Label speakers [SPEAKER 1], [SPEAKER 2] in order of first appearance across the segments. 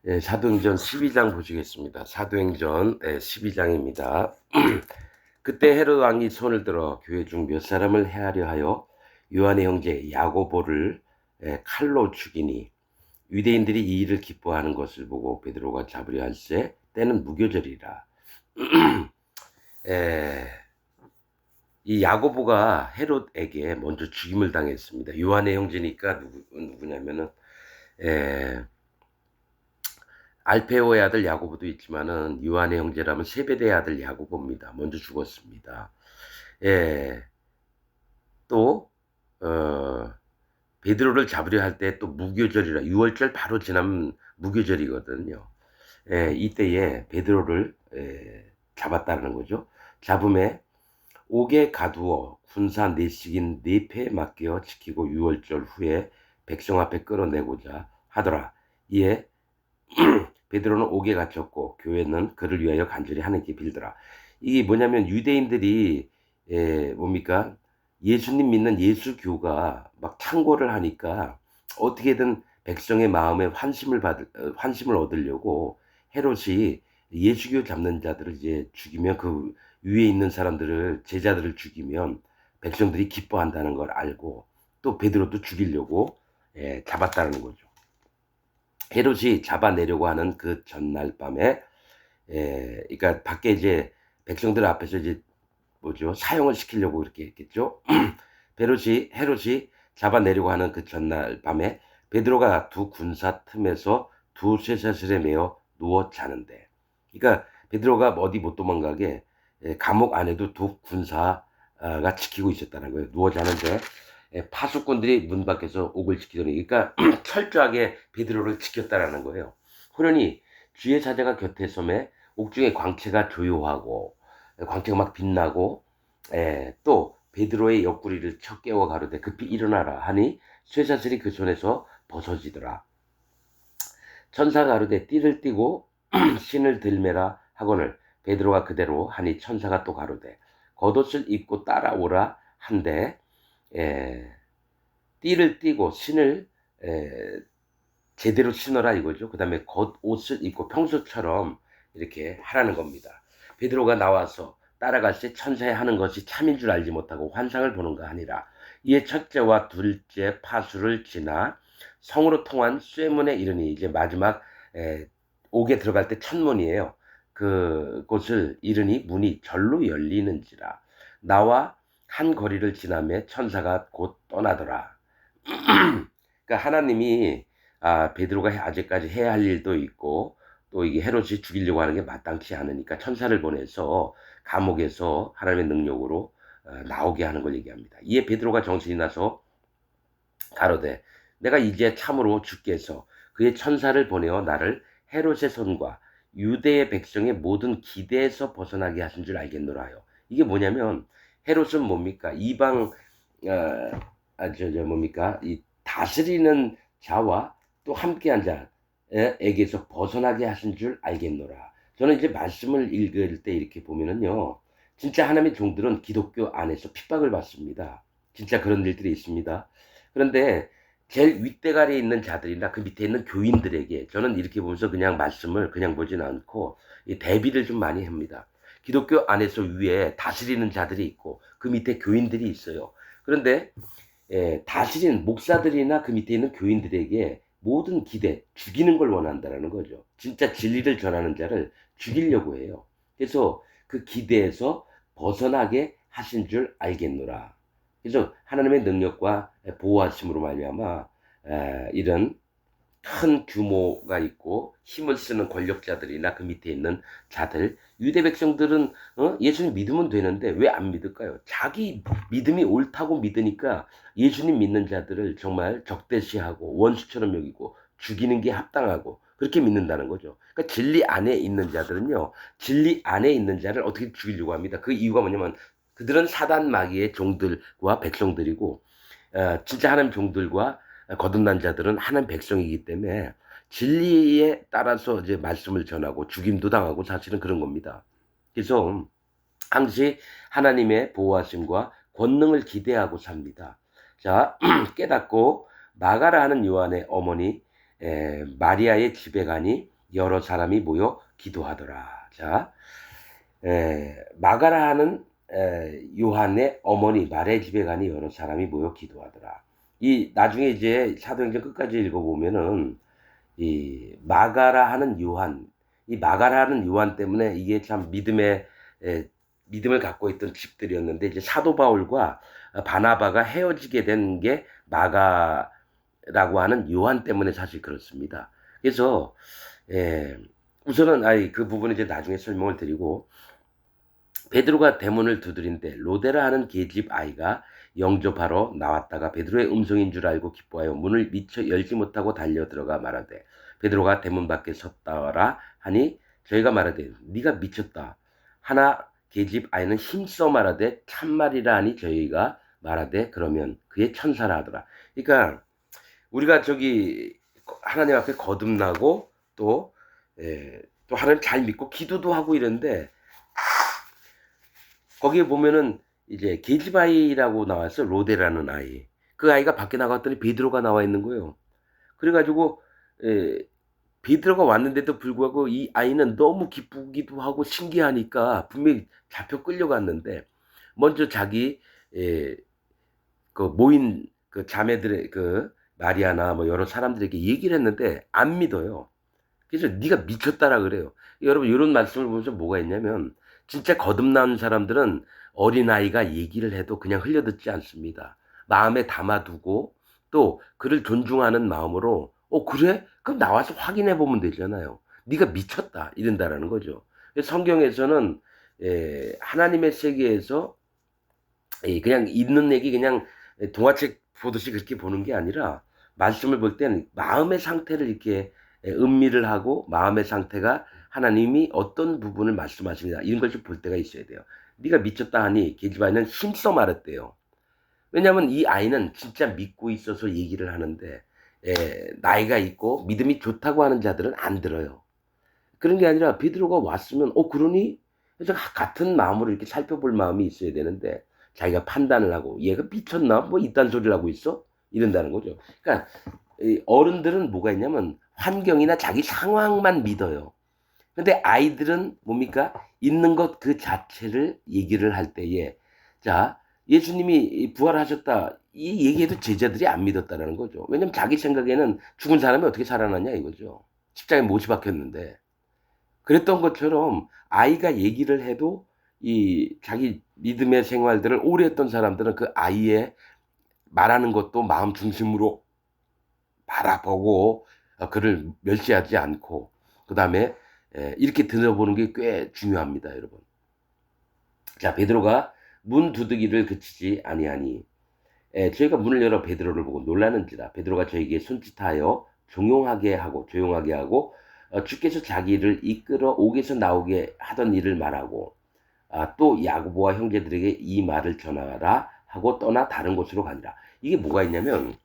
[SPEAKER 1] 사도행전 12장 보시겠습니다. 사도행전 12장입니다. 그때 헤롯 왕이 손을 들어 교회 중 몇 사람을 해하려 하여 요한의 형제 야고보를 칼로 죽이니 유대인들이 이 일을 기뻐하는 것을 보고 베드로가 잡으려 할세 때는 무교절이라. 이 야고보가 헤롯에게 먼저 죽임을 당했습니다. 요한의 형제니까 누구냐면은 알페오의 아들 야고보도 있지만은 요한의 형제라면 세베대의 아들 야고보입니다. 먼저 죽었습니다. 또 베드로를 잡으려 할 때 또 무교절이라 6월절 바로 지나면 무교절이거든요. 이때에 베드로를 잡았다는 거죠. 잡음에 옥에 가두어 군사 내식인 4패에 맡겨 지키고 6월절 후에 백성 앞에 끌어내고자 하더라. 이에 베드로는 옥에 갇혔고 교회는 그를 위하여 간절히 하나님께 빌더라. 이게 뭐냐면 유대인들이 뭡니까? 예수님 믿는 예수교가 막 창궐을 하니까 어떻게든 백성의 마음에 환심을 얻으려고 헤롯이 예수교 잡는 자들을 이제 죽이면 그 위에 있는 사람들을 제자들을 죽이면 백성들이 기뻐한다는 걸 알고 또 베드로도 죽이려고 잡았다는 거죠. 헤롯이 잡아내려고 하는 그 전날 밤에, 그러니까 밖에 이제 백성들 앞에서 이제 뭐죠? 사형을 시키려고 그렇게 했겠죠? 헤롯이 잡아내려고 하는 그 전날 밤에 베드로가 두 군사 틈에서 두 쇠사슬에 매어 누워 자는데, 그러니까 베드로가 어디 못 도망가게 감옥 안에도 두 군사가 지키고 있었다는 거예요. 누워 자는데 파수꾼들이 문 밖에서 옥을 지키더니, 그러니까 철저하게 베드로를 지켰다라는 거예요. 그러니 주의 사자가 곁에 섬에 옥중에 광채가 조요하고 광채가 막 빛나고 또 베드로의 옆구리를 쳐 깨워 가로되 급히 일어나라 하니 쇠사슬이 그 손에서 벗어지더라. 천사가 가로되 띠를 띠고 신을 들매라 하거늘 베드로가 그대로 하니 천사가 또 가로되 겉옷을 입고 따라오라 한데 띠를 띠고 신을 제대로 신어라 이거죠. 그 다음에 겉옷을 입고 평소처럼 이렇게 하라는 겁니다. 베드로가 나와서 따라갈 때 천사의 하는 것이 참인 줄 알지 못하고 환상을 보는가 하니라. 이에 첫째와 둘째 파수를 지나 성으로 통한 쇠문에 이르니, 이제 마지막 옥에 들어갈 때 첫문이에요. 그곳을 이르니 문이 절로 열리는지라. 나와 한 거리를 지나며 천사가 곧 떠나더라. 그러니까 하나님이 베드로가 아직까지 해야 할 일도 있고 또 이게 헤롯이 죽이려고 하는 게 마땅치 않으니까 천사를 보내서 감옥에서 하나님의 능력으로 나오게 하는 걸 얘기합니다. 이에 베드로가 정신이 나서 가로되 내가 이제 참으로 주께서 그의 천사를 보내어 나를 헤롯의 손과 유대의 백성의 모든 기대에서 벗어나게 하신 줄 알겠노라 하여. 이게 뭐냐면 헤롯은 뭡니까? 이방 뭡니까? 이 다스리는 자와 또 함께한 자에게서 벗어나게 하신 줄 알겠노라. 저는 이제 말씀을 읽을 때 이렇게 보면은요, 진짜 하나님의 종들은 기독교 안에서 핍박을 받습니다. 진짜 그런 일들이 있습니다. 그런데 제일 윗대가리에 있는 자들이나 그 밑에 있는 교인들에게 저는 이렇게 보면서 그냥 말씀을 그냥 보진 않고 대비를 좀 많이 합니다. 기독교 안에서 위에 다스리는 자들이 있고 그 밑에 교인들이 있어요. 그런데 다스리는 목사들이나 그 밑에 있는 교인들에게 모든 기대, 죽이는 걸 원한다라는 거죠. 진짜 진리를 전하는 자를 죽이려고 해요. 그래서 그 기대에서 벗어나게 하신 줄 알겠노라. 그래서 하나님의 능력과 보호하심으로 말미암아 이런 큰 규모가 있고 힘을 쓰는 권력자들이나 그 밑에 있는 자들, 유대 백성들은 예수님 믿으면 되는데 왜 안 믿을까요? 자기 믿음이 옳다고 믿으니까 예수님 믿는 자들을 정말 적대시하고 원수처럼 여기고 죽이는 게 합당하고 그렇게 믿는다는 거죠. 그러니까 진리 안에 있는 자들은요, 진리 안에 있는 자를 어떻게 죽이려고 합니다. 그 이유가 뭐냐면 그들은 사단 마귀의 종들과 백성들이고 진짜 하나님 종들과 거듭난 자들은 하나님 백성이기 때문에 진리에 따라서 이제 말씀을 전하고 죽임도 당하고 사실은 그런 겁니다. 그래서 항시 하나님의 보호하심과 권능을 기대하고 삽니다. 자, 깨닫고 마가라 하는 요한의 어머니 마리아의 집에 가니 여러 사람이 모여 기도하더라. 자, 마가라 하는 요한의 어머니 말의 집에 가니 여러 사람이 모여 기도하더라. 이 나중에 이제 사도행전 끝까지 읽어보면은 이 마가라 하는 요한, 이 마가라 하는 요한 때문에 이게 참 믿음을 갖고 있던 집들이었는데 이제 사도 바울과 바나바가 헤어지게 된 게 마가라고 하는 요한 때문에 사실 그렇습니다. 그래서 우선은 그 부분은 이제 나중에 설명을 드리고, 베드로가 대문을 두드린데 로데라 하는 계집 아이가 영접하러 나왔다가 베드로의 음성인 줄 알고 기뻐하여 문을 미처 열지 못하고 달려 들어가 말하되, 베드로가 대문 밖에 섰다라 하니 저희가 말하되 네가 미쳤다 하나 계집 아이는 힘써 말하되 참말이라 하니 저희가 말하되 그러면 그의 천사라 하더라. 그러니까 우리가 저기 하나님 앞에 거듭나고 또 하나님 잘 믿고 기도도 하고 이런데, 거기에 보면은 이제 계집 아이라고 나왔어. 로데라는 아이. 그 아이가 밖에 나갔더니 베드로가 나와 있는 거예요. 그래가지고 베드로가 왔는데도 불구하고 이 아이는 너무 기쁘기도 하고 신기하니까 분명히 잡혀 끌려갔는데, 먼저 자기 그 모인 그 자매들의 그 마리아나 뭐 여러 사람들에게 얘기를 했는데 안 믿어요. 그래서 네가 미쳤다라 그래요. 여러분, 이런 말씀을 보면서 뭐가 있냐면, 진짜 거듭난 사람들은 어린아이가 얘기를 해도 그냥 흘려듣지 않습니다. 마음에 담아두고 또 그를 존중하는 마음으로 그래? 그럼 나와서 확인해 보면 되잖아요. 네가 미쳤다 이런다라는 거죠. 성경에서는 하나님의 세계에서 그냥 있는 얘기 그냥 동화책 보듯이 그렇게 보는 게 아니라, 말씀을 볼 때는 마음의 상태를 이렇게 음미를 하고 마음의 상태가 하나님이 어떤 부분을 말씀하시느냐 이런 걸 좀 볼 때가 있어야 돼요. 네가 미쳤다 하니 계집 아이는 힘써 말했대요. 왜냐하면 이 아이는 진짜 믿고 있어서 얘기를 하는데 나이가 있고 믿음이 좋다고 하는 자들은 안 들어요. 그런 게 아니라 베드로가 왔으면 그러니? 그래서 같은 마음으로 이렇게 살펴볼 마음이 있어야 되는데, 자기가 판단을 하고 얘가 미쳤나? 뭐 이딴 소리를 하고 있어? 이런다는 거죠. 그러니까 어른들은 뭐가 있냐면 환경이나 자기 상황만 믿어요. 근데 아이들은 뭡니까? 있는 것 그 자체를 얘기를 할 때에, 자, 예수님이 부활하셨다 이 얘기해도 제자들이 안 믿었다는 거죠. 왜냐면 자기 생각에는 죽은 사람이 어떻게 살아나냐 이거죠. 십자가에 못이 박혔는데. 그랬던 것처럼 아이가 얘기를 해도 이 자기 믿음의 생활들을 오래 했던 사람들은 그 아이의 말하는 것도 마음 중심으로 바라보고 그를 멸시하지 않고, 그다음에 이렇게 들어보는 게 꽤 중요합니다, 여러분. 자, 베드로가 문 두드기를 그치지 아니하니 저희가 문을 열어 베드로를 보고 놀라는지라. 베드로가 저에게 손짓하여 조용하게 하고 주께서 자기를 이끌어 옥에서 나오게 하던 일을 말하고 또 야고보와 형제들에게 이 말을 전하라 하고 떠나 다른 곳으로 가니라. 이게 뭐가 있냐면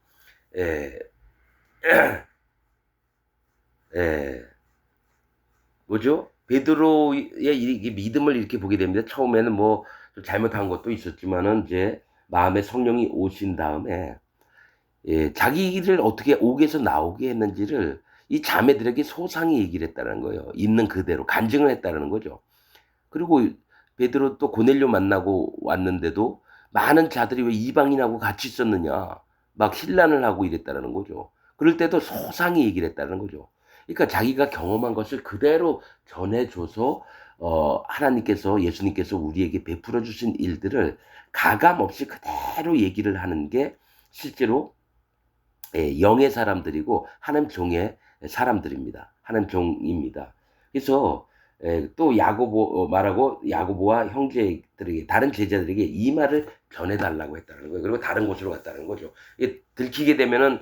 [SPEAKER 1] 뭐죠? 베드로의 이 믿음을 이렇게 보게 됩니다. 처음에는 뭐 좀 잘못한 것도 있었지만은 이제 마음에 성령이 오신 다음에 자기를 어떻게 옥에서 나오게 했는지를 이 자매들에게 소상히 얘기를 했다는 거예요. 있는 그대로 간증을 했다는 거죠. 그리고 베드로 또 고넬료 만나고 왔는데도 많은 자들이 왜 이방인하고 같이 있었느냐 막 신란을 하고 이랬다는 거죠. 그럴 때도 소상히 얘기를 했다는 거죠. 그러니까 자기가 경험한 것을 그대로 전해줘서 하나님께서, 예수님께서 우리에게 베풀어 주신 일들을 가감 없이 그대로 얘기를 하는 게 실제로 영의 사람들이고 하나님 종의 사람들입니다. 하나님 종입니다. 그래서 또 야고보 말하고 야고보와 형제들에게, 다른 제자들에게 이 말을 전해달라고 했다는 거예요. 그리고 다른 곳으로 갔다는 거죠. 들키게 되면은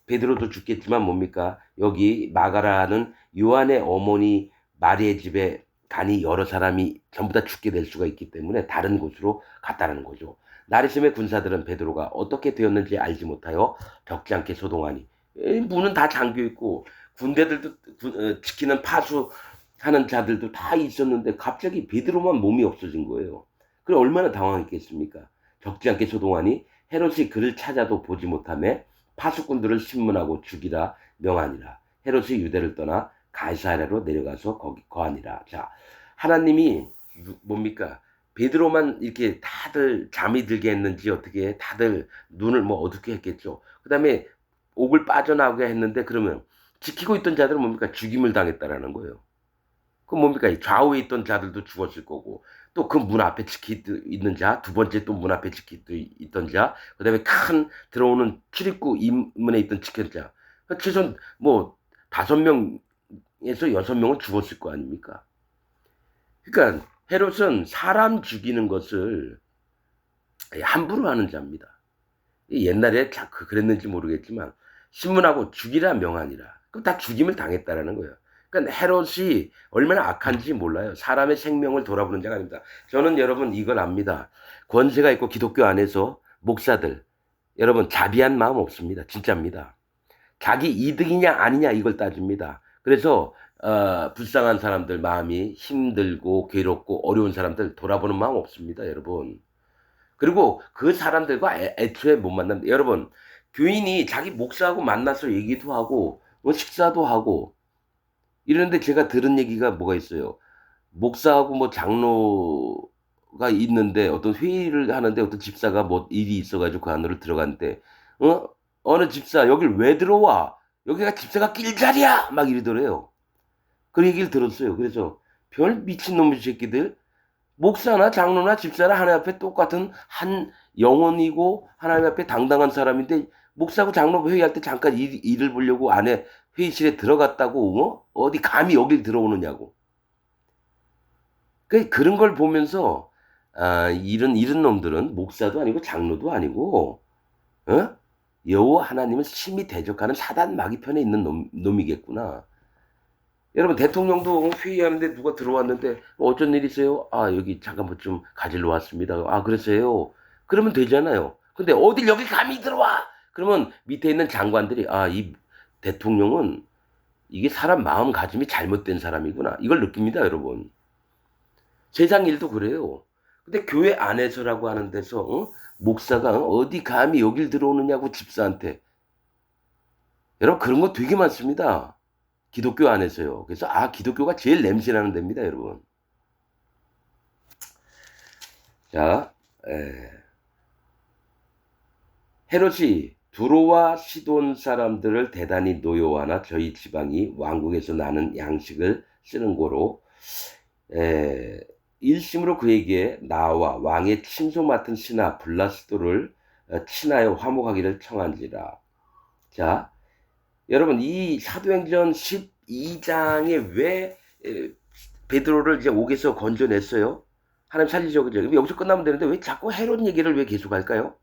[SPEAKER 1] 베드로도 죽겠지만 뭡니까? 여기 마가라는 요한의 어머니 마리의 집에 가니 여러 사람이 전부 다 죽게 될 수가 있기 때문에 다른 곳으로 갔다는 거죠. 나리심의 군사들은 베드로가 어떻게 되었는지 알지 못하여 벽지 않게 소동하니, 문은 다 잠겨 있고 군대들도 지키는 파수하는 자들도 다 있었는데 갑자기 베드로만 몸이 없어진 거예요. 그래 얼마나 당황했겠습니까? 적지 않게 소동하니 헤롯이 그를 찾아도 보지 못하며 파수꾼들을 신문하고 죽이라 명하니라. 헤롯이 유대를 떠나 가이사랴로 내려가서 거기 거하니라. 자, 하나님이 뭡니까? 베드로만 이렇게 다들 잠이 들게 했는지 어떻게 다들 눈을 뭐 어둡게 했겠죠. 그다음에 옥을 빠져나오게 했는데 그러면 지키고 있던 자들은 뭡니까? 죽임을 당했다라는 거예요. 그 뭡니까? 좌우에 있던 자들도 죽었을 거고 또 그 문 앞에 지키고 있는 자, 두 번째 또 문 앞에 지키고 있던 자, 그다음에 큰 들어오는 출입구 입문에 있던 지켰던 자. 최소한 뭐 5명에서 6명은 죽었을 거 아닙니까? 그러니까 헤롯은 사람 죽이는 것을 함부로 하는 자입니다. 옛날에 그랬는지 모르겠지만 신문하고 죽이라 명하니라. 그럼 다 죽임을 당했다라는 거예요. 그러니까 헤롯이 얼마나 악한지 몰라요. 사람의 생명을 돌아보는 자가 아닙니다. 저는 여러분 이걸 압니다. 권세가 있고 기독교 안에서 목사들 여러분 자비한 마음 없습니다. 진짜입니다. 자기 이득이냐 아니냐 이걸 따집니다. 그래서 불쌍한 사람들 마음이 힘들고 괴롭고 어려운 사람들 돌아보는 마음 없습니다. 여러분. 그리고 그 사람들과 애초에 못 만납니다. 여러분 교인이 자기 목사하고 만나서 얘기도 하고 뭐 식사도 하고 이러는데 제가 들은 얘기가 뭐가 있어요. 목사하고 뭐 장로가 있는데 어떤 회의를 하는데 어떤 집사가 뭐 일이 있어가지고 그 안으로 들어갔는데 어느 집사 여길 왜 들어와? 여기가 집사가 낄 자리야! 막 이러더래요. 그 얘기를 들었어요. 그래서 별 미친놈의 새끼들 목사나 장로나 집사나 하나님 앞에 똑같은 한 영혼이고 하나님 앞에 당당한 사람인데 목사고 장로 회의할 때 잠깐 일을 보려고 안에 회의실에 들어갔다고 어디 감히 여길 들어오느냐고. 그런 걸 보면서 이런 놈들은 목사도 아니고 장로도 아니고 여호와 하나님을 심히 대적하는 사단 마귀 편에 있는 놈이겠구나. 여러분 대통령도 회의하는데 누가 들어왔는데 어쩐 일 있어요? 여기 잠깐 뭐 좀 가지러 왔습니다. 그랬어요. 그러면 되잖아요. 근데 어딜 여기 감히 들어와? 그러면 밑에 있는 장관들이 이 대통령은 이게 사람 마음가짐이 잘못된 사람이구나. 이걸 느낍니다, 여러분. 세상 일도 그래요. 근데 교회 안에서라고 하는 데서 목사가 어디 감히 여길 들어오느냐고 집사한테. 여러분 그런 거 되게 많습니다. 기독교 안에서요. 그래서 기독교가 제일 냄새나는 데입니다, 여러분. 자, 헤롯이 두로와 시돈 사람들을 대단히 노여워하나 저희 지방이 왕국에서 나는 양식을 쓰는 고로 일심으로 그에게 나와 왕의 친소 맡은 신하 블라스도를 친하여 화목하기를 청한지라. 자, 여러분 이 사도행전 12장에 왜 베드로를 이제 옥에서 건져냈어요? 하나님 살리죠, 그죠? 여기서 끝나면 되는데 왜 자꾸 헤롯 얘기를 왜 계속 할까요?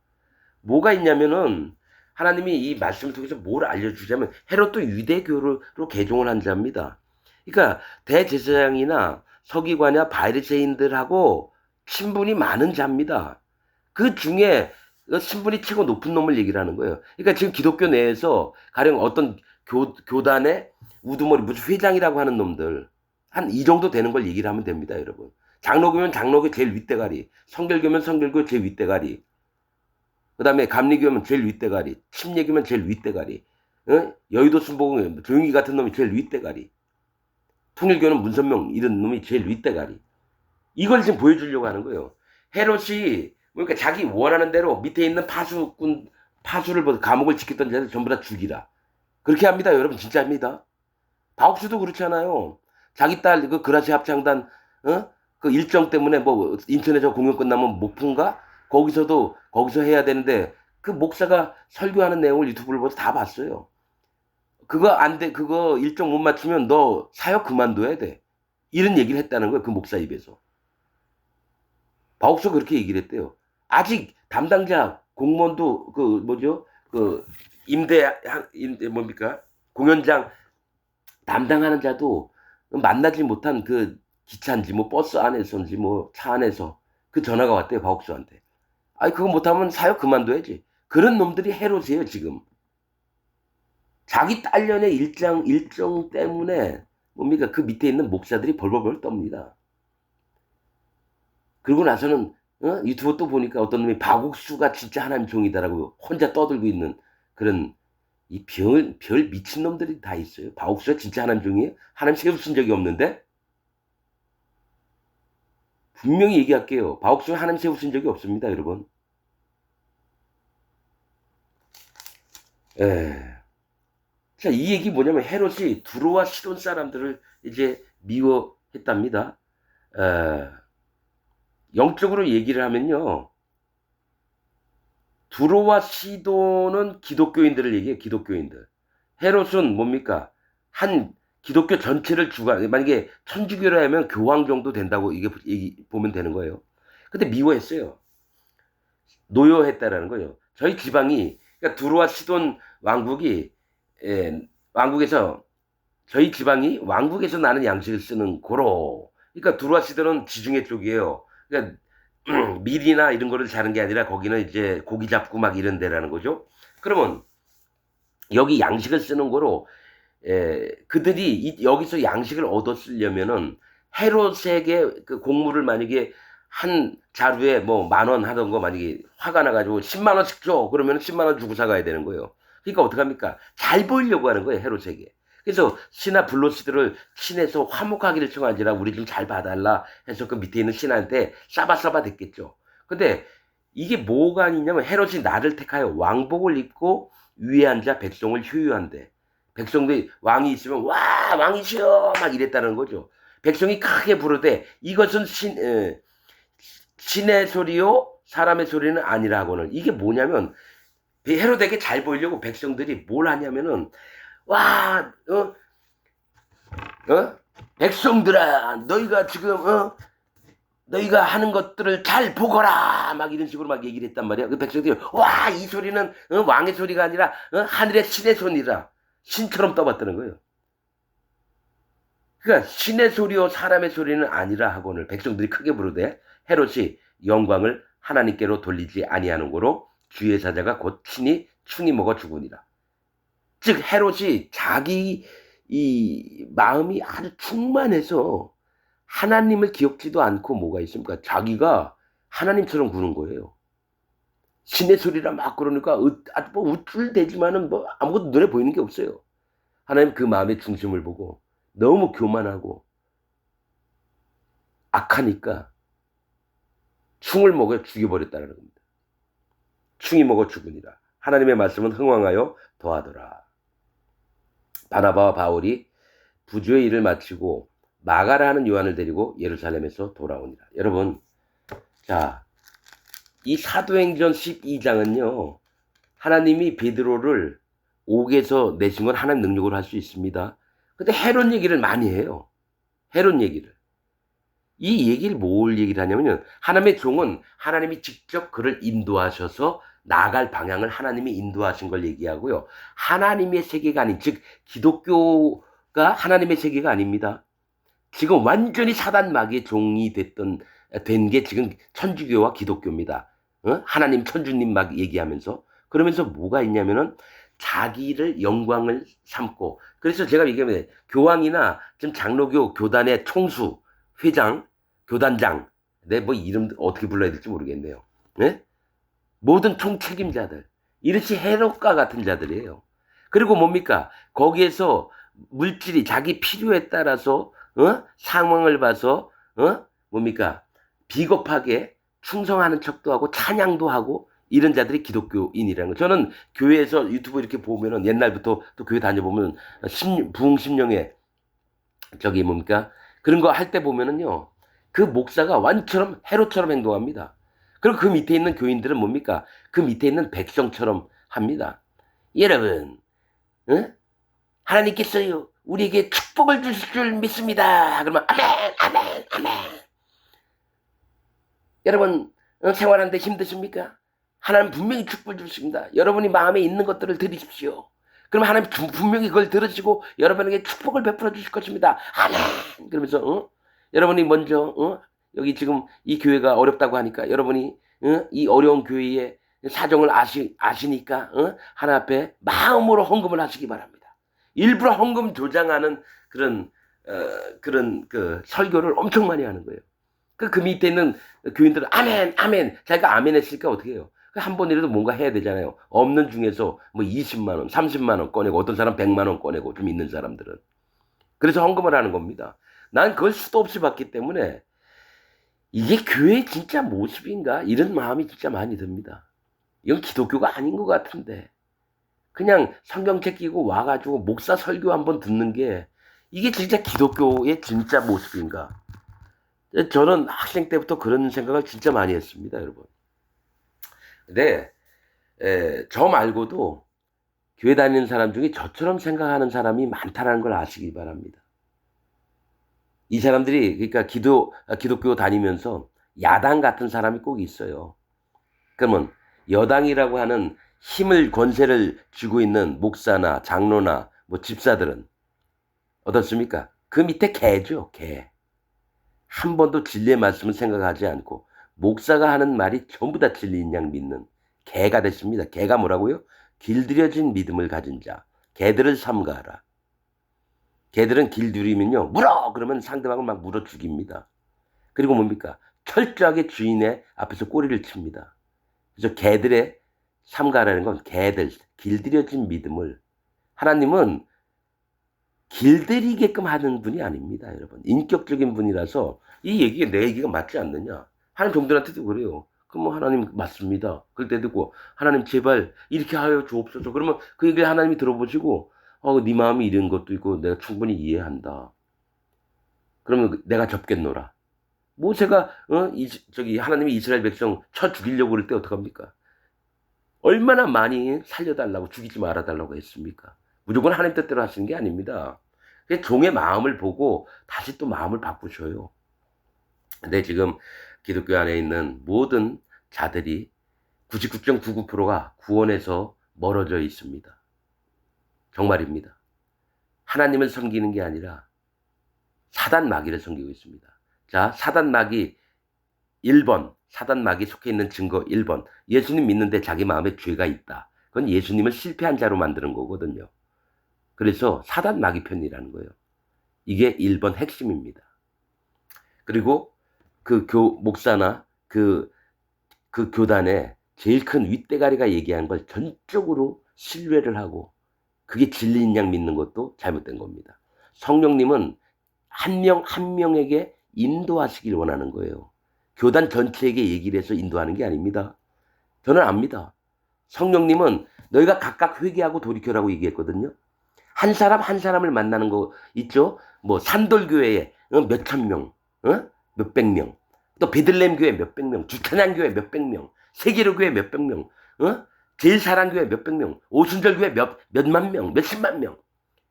[SPEAKER 1] 뭐가 있냐면은 하나님이 이 말씀을 통해서 뭘 알려주자면 헤롯도 유대교로 개종을 한 자입니다. 그러니까 대제사장이나 서기관이나 바리새인들하고 친분이 많은 자입니다. 그 중에 신분이 최고 높은 놈을 얘기를 하는 거예요. 그러니까 지금 기독교 내에서 가령 어떤 교단의 우두머리 무슨 회장이라고 하는 놈들 한 이 정도 되는 걸 얘기를 하면 됩니다, 여러분. 장로교면 장로교 제일 윗대가리, 성결교면 성결교 제일 윗대가리, 그 다음에 감리교면 제일 윗대가리, 침례교면 제일 윗대가리, 여의도 순복음 조용히 같은 놈이 제일 윗대가리, 통일교는 문선명 이런 놈이 제일 윗대가리. 이걸 지금 보여주려고 하는 거예요. 헤롯이 그러니까 자기 원하는 대로 밑에 있는 파수를 감옥을 지켰던 자들 전부 다 죽이라. 그렇게 합니다, 여러분. 진짜입니다. 박옥수도 그렇잖아요. 자기 딸 그 그라시 합창단 그 일정 때문에 뭐 인천에서 공연 끝나면 목포인가 거기서 해야 되는데 그 목사가 설교하는 내용을 유튜브를 보고 다 봤어요. 그거 안 돼. 그거 일정 못 맞추면 너 사역 그만둬야 돼. 이런 얘기를 했다는 거예요. 그 목사 입에서. 박옥수 그렇게 얘기를 했대요. 아직 담당자 공무원도 임대 뭡니까? 공연장 담당하는 자도 만나지 못한 그 기차인지 뭐 버스 안에서인지 뭐 차 안에서 그 전화가 왔대요. 박옥수한테. 그거 못하면 사역 그만둬야지. 그런 놈들이 헤롯이에요, 지금. 자기 딸년의 일정 때문에 뭡니까? 그 밑에 있는 목사들이 벌벌벌 떱니다. 그러고 나서는 유튜브 또 보니까 어떤 놈이 박옥수가 진짜 하나님 종이다라고 혼자 떠들고 있는 그런 이 별 미친놈들이 다 있어요. 바옥수가 진짜 하나님 중이에요? 하나님 세우신 적이 없는데? 분명히 얘기할게요. 바옥수가 하나님 세우신 적이 없습니다, 여러분. 예. 자, 이 얘기 뭐냐면 헤롯이 두로와 시돈 사람들을 이제 미워했답니다. 영적으로 얘기를 하면요. 두로와 시돈은 기독교인들을 얘기해요. 기독교인들. 헤롯은 뭡니까? 한 기독교 전체를 만약에 천주교라 하면 교황 정도 된다고 이게 보면 되는 거예요. 근데 미워했어요. 노여했다라는 거예요. 저희 지방이, 그러니까 두로와 시돈 왕국이, 왕국에서, 저희 지방이 왕국에서 나는 양식을 쓰는 고로. 그러니까 두로와 시돈은 지중해 쪽이에요. 그러니까 밀이나 이런 거를 자는 게 아니라 거기는 이제 고기 잡고 막 이런 데라는 거죠. 그러면 여기 양식을 쓰는 거로 그들이 여기서 양식을 얻어 쓰려면은 헤롯에게 그 곡물을 만약에 한 자루에 뭐 10,000원 하던 거 만약에 화가 나가지고 10만 원씩 줘 그러면 10만 원 주고 사가야 되는 거예요. 그러니까 어떡합니까? 잘 보이려고 하는 거예요, 헤롯에게. 그래서 신하 블로스들을 신에서 화목하기를 청하지라 우리 좀 잘 봐달라 해서 그 밑에 있는 신한테 싸바싸바 됐겠죠. 근데 이게 뭐가 아니냐면 헤롯이 나를 택하여 왕복을 입고 위에 앉아 백성을 효유한대. 백성들이 왕이 있으면 와 왕이시여 막 이랬다는 거죠. 백성이 크게 부르되 이것은 신의 소리요 사람의 소리는 아니라 하고는 이게 뭐냐면 헤롯에게 잘 보이려고 백성들이 뭘 하냐면은 와 백성들아 너희가 지금 너희가 하는 것들을 잘 보거라 막 이런 식으로 막 얘기를 했단 말이야. 그 백성들이 와 이 소리는 왕의 소리가 아니라 하늘의 신의 소리라 신처럼 떠봤다는 거예요. 그러니까 신의 소리요 사람의 소리는 아니라 하고는 백성들이 크게 부르되 헤롯이 영광을 하나님께로 돌리지 아니하는 고로 주의 사자가 곧 친히 충이 먹어 죽으니라. 즉 헤롯이 자기 이 마음이 아주 충만해서 하나님을 기억지도 않고 뭐가 있습니까? 자기가 하나님처럼 구는 거예요. 신의 소리라 막 그러니까 뭐 우쭐대지만은 뭐 아무것도 눈에 보이는 게 없어요. 하나님 그 마음의 중심을 보고 너무 교만하고 악하니까 충을 먹여 죽여버렸다는 겁니다. 충이 먹어 죽으니라. 하나님의 말씀은 흥왕하여 더하더라. 바나바와 바울이 부주의 일을 마치고 마가라 하는 요한을 데리고 예루살렘에서 돌아오니라. 여러분, 자, 이 사도행전 12장은요, 하나님이 베드로를 옥에서 내신 건 하나님 능력으로 할 수 있습니다. 근데 헤롯 얘기를 많이 해요. 헤롯 얘기를. 이 얘기를 뭘 얘기를 하냐면요. 하나님의 종은 하나님이 직접 그를 인도하셔서 나아갈 방향을 하나님이 인도하신 걸 얘기하고요. 하나님의 세계가 아닌, 즉 기독교가 하나님의 세계가 아닙니다. 지금 완전히 사단 마귀의 종이 된 게 지금 천주교와 기독교입니다. 하나님 천주님 막 얘기하면서 그러면서 뭐가 있냐면은 자기를 영광을 삼고 그래서 제가 얘기하면 교황이나 지금 장로교 교단의 총수 회장, 교단장, 뭐 이름 어떻게 불러야 될지 모르겠네요. 네? 모든 총책임자들, 이렇게 헤롯과 같은 자들이에요. 그리고 뭡니까? 거기에서 물질이 자기 필요에 따라서 상황을 봐서 뭡니까? 비겁하게 충성하는 척도 하고 찬양도 하고 이런 자들이 기독교인이라는 거. 저는 교회에서 유튜브 이렇게 보면은 옛날부터 또 교회 다녀보면 부흥 심령회 저기 뭡니까? 그런 거 할 때 보면은요. 그 목사가 완처럼 헤롯처럼 행동합니다. 그리고 그 밑에 있는 교인들은 뭡니까? 그 밑에 있는 백성처럼 합니다. 여러분, 하나님께서요 우리에게 축복을 주실 줄 믿습니다. 그러면 아멘, 아멘, 아멘. 여러분 생활하는데 힘드십니까? 하나님 분명히 축복을 주십니다. 여러분이 마음에 있는 것들을 드리십시오. 그럼 하나님 분명히 그걸 들으시고 여러분에게 축복을 베풀어 주실 것입니다. 아멘. 그러면서 여러분이 먼저 여기 지금 이 교회가 어렵다고 하니까 여러분이 이 어려운 교회의 사정을 아시니까 하나 앞에 마음으로 헌금을 하시기 바랍니다. 일부러 헌금 조장하는 그런 그 설교를 엄청 많이 하는 거예요. 그 밑에 있는 교인들은 아멘, 아멘. 자기가 아멘 했으니까 어떻게 해요? 한 번이라도 뭔가 해야 되잖아요. 없는 중에서 뭐 20만 원, 30만 원 꺼내고 어떤 사람 100만 원 꺼내고 좀 있는 사람들은. 그래서 헌금을 하는 겁니다. 난 그걸 수도 없이 받기 때문에 '이게 교회의 진짜 모습인가?' 이런 마음이 진짜 많이 듭니다. 이건 기독교가 아닌 것 같은데. 그냥 성경책 끼고 와 가지고 목사 설교 한번 듣는 게 이게 진짜 기독교의 진짜 모습인가? 저는 학생 때부터 그런 생각을 진짜 많이 했습니다, 여러분. 근데 저 말고도 교회 다니는 사람 중에 저처럼 생각하는 사람이 많다라는 걸 아시기 바랍니다. 이 사람들이 그러니까 기독교 다니면서 야당 같은 사람이 꼭 있어요. 그러면 여당이라고 하는 힘을 권세를 쥐고 있는 목사나 장로나 뭐 집사들은 어떻습니까? 그 밑에 개죠, 개. 한 번도 진리의 말씀을 생각하지 않고 목사가 하는 말이 전부 다 진리인 양 믿는 개가 됐습니다. 개가 뭐라고요? 길들여진 믿음을 가진 자. 개들을 삼가하라. 개들은 길들이면요. 물어! 그러면 상대방을 막 물어 죽입니다. 그리고 뭡니까? 철저하게 주인의 앞에서 꼬리를 칩니다. 그래서 개들의 삼가라는 건 개들, 길들여진 믿음을 하나님은 길들이게끔 하는 분이 아닙니다, 여러분. 인격적인 분이라서 이 얘기가 내 얘기가 맞지 않느냐. 하는 종들한테도 그래요. 그럼 뭐 하나님 맞습니다. 그럴 때 듣고 하나님 제발 이렇게 하여 주옵소서. 그러면 그 얘기를 하나님이 들어보시고 네 마음이 이런 것도 있고 내가 충분히 이해한다. 그러면 내가 접겠노라. 모세가 하나님이 이스라엘 백성 쳐 죽이려고 그럴 때 어떡합니까? 얼마나 많이 살려달라고 죽이지 말아달라고 했습니까? 무조건 하나님 뜻대로 하시는 게 아닙니다. 종의 마음을 보고 다시 또 마음을 바꾸셔요. 근데 지금 기독교 안에 있는 모든 자들이 99.99%가 구원에서 멀어져 있습니다. 정말입니다. 하나님을 섬기는 게 아니라 사단 마귀를 섬기고 있습니다. 자, 사단 마귀 1번, 사단 마귀 속해 있는 증거 1번. 예수님 믿는데 자기 마음에 죄가 있다. 그건 예수님을 실패한 자로 만드는 거거든요. 그래서 사단 마귀 편이라는 거예요. 이게 1번 핵심입니다. 그리고 그 목사나 그 교단의 제일 큰 윗대가리가 얘기한 걸 전적으로 신뢰를 하고 그게 진리인 양 믿는 것도 잘못된 겁니다. 성령님은 한 명 한 명에게 인도하시길 원하는 거예요. 교단 전체에게 얘기를 해서 인도하는 게 아닙니다. 저는 압니다. 성령님은 너희가 각각 회개하고 돌이켜라고 얘기했거든요. 한 사람 한 사람을 만나는 거 있죠? 뭐 산돌교회에 몇천 명, 몇백 명, 또 베들레헴 교회 몇백 명, 주찬양 교회 몇백 명, 세계로 교회 몇백 명, 제일사랑 교회 몇백 명, 오순절 교회 몇만 명, 몇십만 명.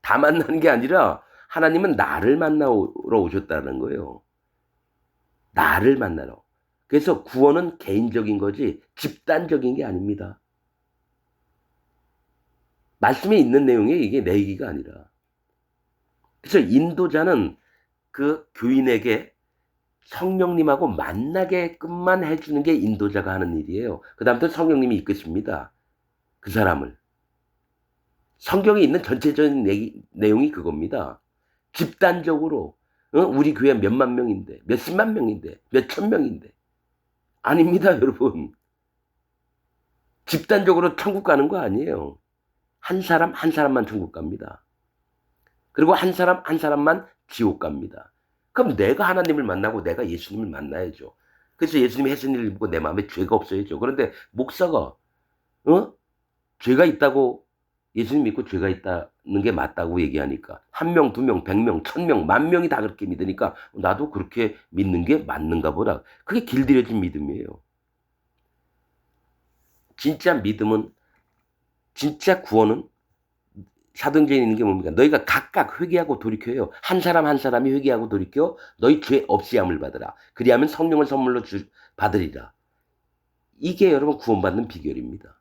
[SPEAKER 1] 다 만나는 게 아니라 하나님은 나를 만나러 오셨다는 거예요. 나를 만나러. 그래서 구원은 개인적인 거지 집단적인 게 아닙니다. 말씀에 있는 내용이 이게 내 얘기가 아니라. 그래서 인도자는 그 교인에게 성령님하고 만나게끔만 해주는 게 인도자가 하는 일이에요. 그 다음부터 성령님이 이끄십니다. 그 사람을. 성경에 있는 전체적인 내용이 그겁니다. 집단적으로 우리 교회 몇만 명인데 몇십만 명인데 몇천 명인데 아닙니다, 여러분. 집단적으로 천국 가는 거 아니에요. 한 사람 한 사람만 천국 갑니다. 그리고 한 사람 한 사람만 지옥 갑니다. 그럼 내가 하나님을 만나고 내가 예수님을 만나야죠. 그래서 예수님이 하신 일을 보고 내 마음에 죄가 없어야죠. 그런데 목사가 죄가 있다고 예수님 믿고 죄가 있다는 게 맞다고 얘기하니까 1명, 2명, 100명, 1000명, 10,000명이 다 그렇게 믿으니까 나도 그렇게 믿는 게 맞는가 보다. 그게 길들여진 믿음이에요. 진짜 믿음은 진짜 구원은 사도행전에 있는 게 뭡니까? 너희가 각각 회개하고 돌이켜요. 한 사람 한 사람이 회개하고 돌이켜 너희 죄 없이 함을 받으라. 그리하면 성령을 선물로 받으리라. 이게 여러분 구원받는 비결입니다.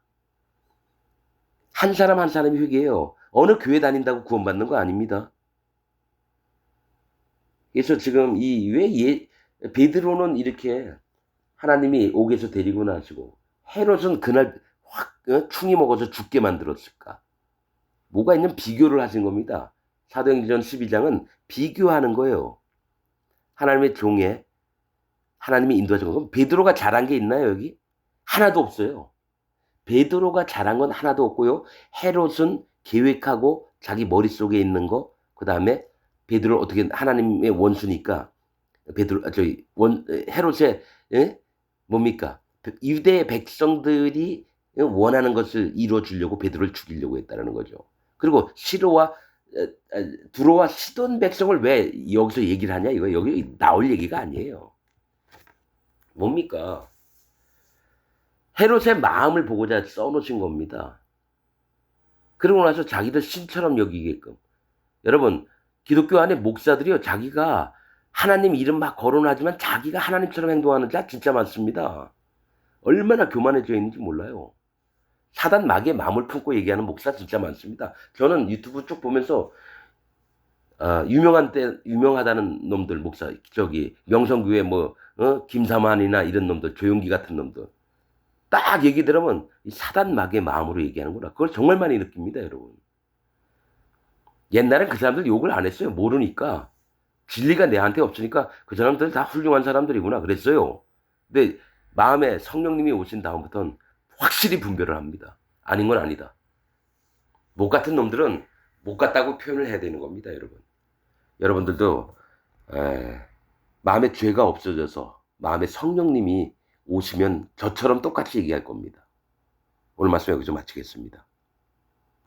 [SPEAKER 1] 한 사람 한 사람이 회개해요. 어느 교회 다닌다고 구원받는 거 아닙니다. 그래서 지금 베드로는 이렇게 하나님이 옥에서 데리고 나시고 헤롯은 그날 확 충이 먹어서 죽게 만들었을까? 뭐가 있는 비교를 하신 겁니다. 사도행전 12장은 비교하는 거예요. 하나님의 종에 하나님이 인도하신 거. 베드로가 잘한 게 있나요, 여기? 하나도 없어요. 베드로가 잘한 건 하나도 없고요. 헤롯은 계획하고 자기 머릿속에 있는 거, 그다음에 베드로 어떻게 하나님의 원수니까 베드로 저기 원 헤롯의 예? 뭡니까? 유대 백성들이 원하는 것을 이루어 주려고 베드로를 죽이려고 했다라는 거죠. 그리고 시로와 두로와 시돈 백성을 왜 여기서 얘기를 하냐 이거 여기 나올 얘기가 아니에요. 뭡니까? 헤롯의 마음을 보고자 써놓으신 겁니다. 그러고 나서 자기들 신처럼 여기게끔. 여러분, 기독교 안에 목사들이요, 자기가 하나님 이름 막 거론하지만 자기가 하나님처럼 행동하는 자 진짜 많습니다. 얼마나 교만해져 있는지 몰라요. 사단 마귀의 마음을 품고 얘기하는 목사 진짜 많습니다. 저는 유튜브 쭉 보면서 유명하다는 놈들 목사 저기 명성교회 뭐 김사만이나 이런 놈들 조용기 같은 놈들 딱 얘기 들으면 이 사단 마귀의 마음으로 얘기하는구나. 그걸 정말 많이 느낍니다, 여러분. 옛날엔 그 사람들 욕을 안 했어요. 모르니까. 진리가 내한테 없으니까 그 사람들 다 훌륭한 사람들이구나 그랬어요. 근데 마음에 성령님이 오신 다음부터는 확실히 분별을 합니다. 아닌 건 아니다. 못 같은 놈들은 못 같다고 표현을 해야 되는 겁니다, 여러분. 여러분들도 마음에 죄가 없어져서 마음에 성령님이 오시면 저처럼 똑같이 얘기할 겁니다. 오늘 말씀 여기서 마치겠습니다.